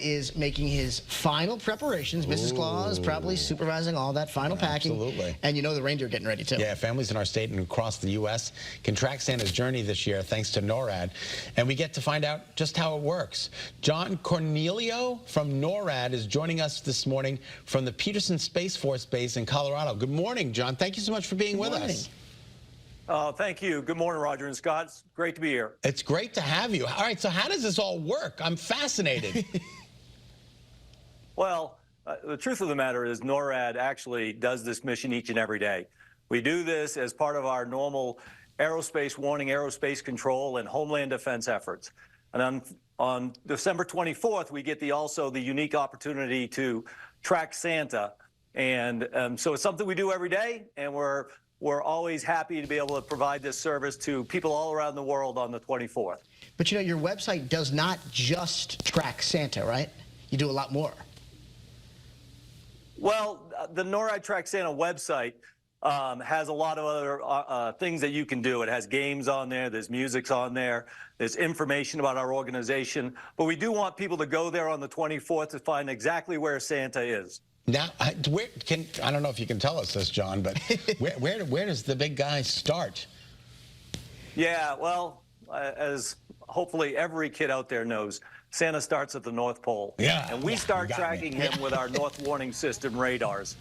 is making his final preparations. Mrs. Claus probably supervising all that final packing. Absolutely. And you know the reindeer getting ready, too. Yeah, families in our state and across the U.S. can track Santa's journey this year thanks to NORAD. And we get to find out just how it works. John Cornelio from NORAD is joining us this morning from the Peterson Space Force Base in Colorado. Good morning, John. Thank you so much for being with us. Thank you. Good morning, Roger and Scott. It's great to be here. It's great to have you. All right, so how does this all work? I'm fascinated. Well, the truth of the matter is NORAD actually does this mission each and every day. We do this as part of our normal aerospace warning, aerospace control, and homeland defense efforts. And on December 24th, we get also the unique opportunity to track Santa. And so it's something we do every day, and we're always happy to be able to provide this service to people all around the world on the 24th. But you know, your website does not just track Santa, right? You do a lot more. Well, the NORAD Track Santa website has a lot of other things that you can do. It has games on there, there's music on there, there's information about our organization. But we do want people to go there on the 24th to find exactly where Santa is. Now, I don't know if you can tell us this, John, but where does the big guy start? Yeah, well, as hopefully every kid out there knows, Santa starts at the North Pole. Yeah. And we start tracking him with our North Warning System radars.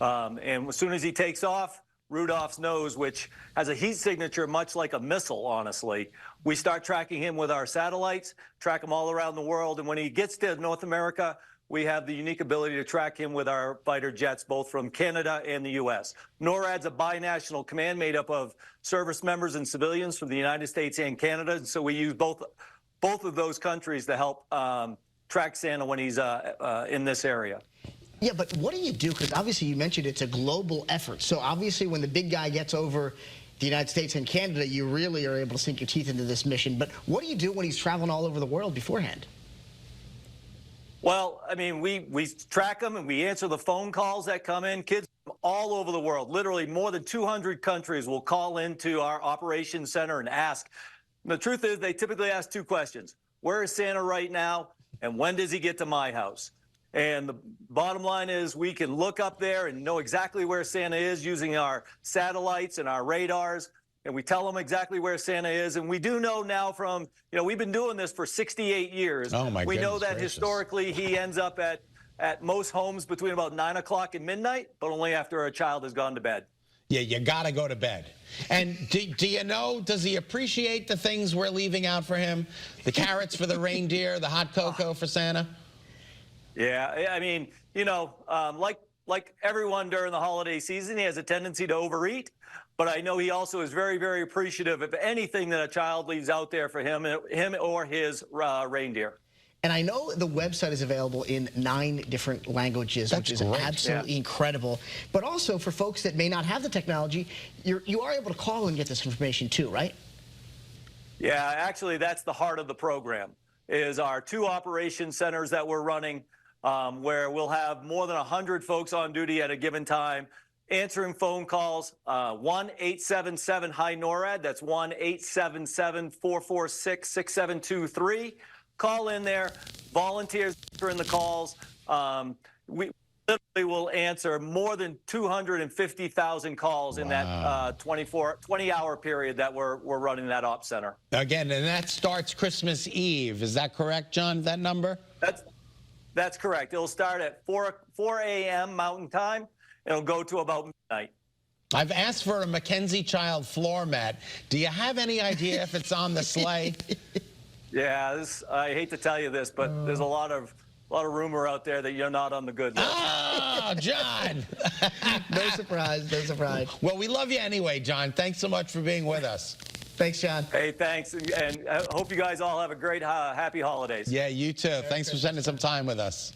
And as soon as he takes off, Rudolph's nose, which has a heat signature much like a missile, honestly, we start tracking him with our satellites, track him all around the world. And when he gets to North America, we have the unique ability to track him with our fighter jets, both from Canada and the U.S. NORAD's a binational command made up of service members and civilians from the United States and Canada. And so we use both of those countries to help track Santa when he's in this area. Yeah, but what do you do? Because obviously you mentioned it's a global effort. So obviously when the big guy gets over the United States and Canada, you really are able to sink your teeth into this mission. But what do you do when he's traveling all over the world beforehand? Well, I mean, we track them and we answer the phone calls that come in. Kids from all over the world, literally more than 200 countries will call into our operations center and ask. And the truth is they typically ask two questions. Where is Santa right now? And when does he get to my house? And the bottom line is we can look up there and know exactly where Santa is using our satellites and our radars. And we tell them exactly where Santa is. And we do know now from, you know, we've been doing this for 68 years. Oh, my We know that gracious. historically he ends up at most homes between about 9 o'clock and midnight, but only after a child has gone to bed. Yeah, you got to go to bed. And do you know, does he appreciate the things we're leaving out for him? The carrots for the reindeer, the hot cocoa for Santa? Yeah, I mean, you know, like everyone during the holiday season, he has a tendency to overeat. But I know he also is very, very appreciative of anything that a child leaves out there for him or his reindeer. And I know the website is available in 9 different languages, which is absolutely incredible. But also for folks that may not have the technology, you are able to call and get this information too, right? Yeah, actually, that's the heart of the program, is our 2 operation centers that we're running, where we'll have more than 100 folks on duty at a given time, answering phone calls, 1-877-HI-NORAD. That's 1-877-446-6723. Call in there. Volunteers answering the calls. We literally will answer more than 250,000 calls in that 20-hour period that we're running that op center. Again, and that starts Christmas Eve. Is that correct, John, that number? That's correct. It'll start at 4 a.m. Mountain Time. It'll go to about midnight. I've asked for a Mackenzie Child floor mat. Do you have any idea if it's on the sleigh? Yeah, I hate to tell you this, but there's a lot of rumor out there that you're not on the good list. Oh, John. No surprise, no surprise. Well, we love you anyway, John. Thanks so much for being with us. Thanks, John. Hey, thanks, and I hope you guys all have a great, happy holidays. Yeah, you too. Thanks for spending some time with us.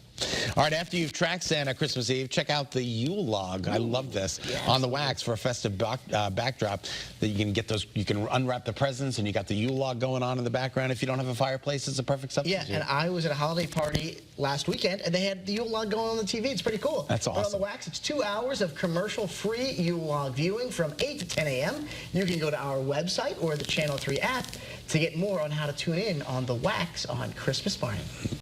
All right, after you've tracked Santa Christmas Eve, check out the Yule log. I love this. On the wax for a festive backdrop that you can get those, you can unwrap the presents, and you got the Yule log going on in the background. If you don't have a fireplace, it's a perfect substitute. Yeah, and I was at a holiday party last weekend, and they had the Yule log going on the TV. It's pretty cool. That's awesome. But on the wax, it's 2 hours of commercial-free Yule log viewing from 8 to 10 a.m. You can go to our website or the Channel 3 app to get more on how to tune in on the wax on Christmas morning.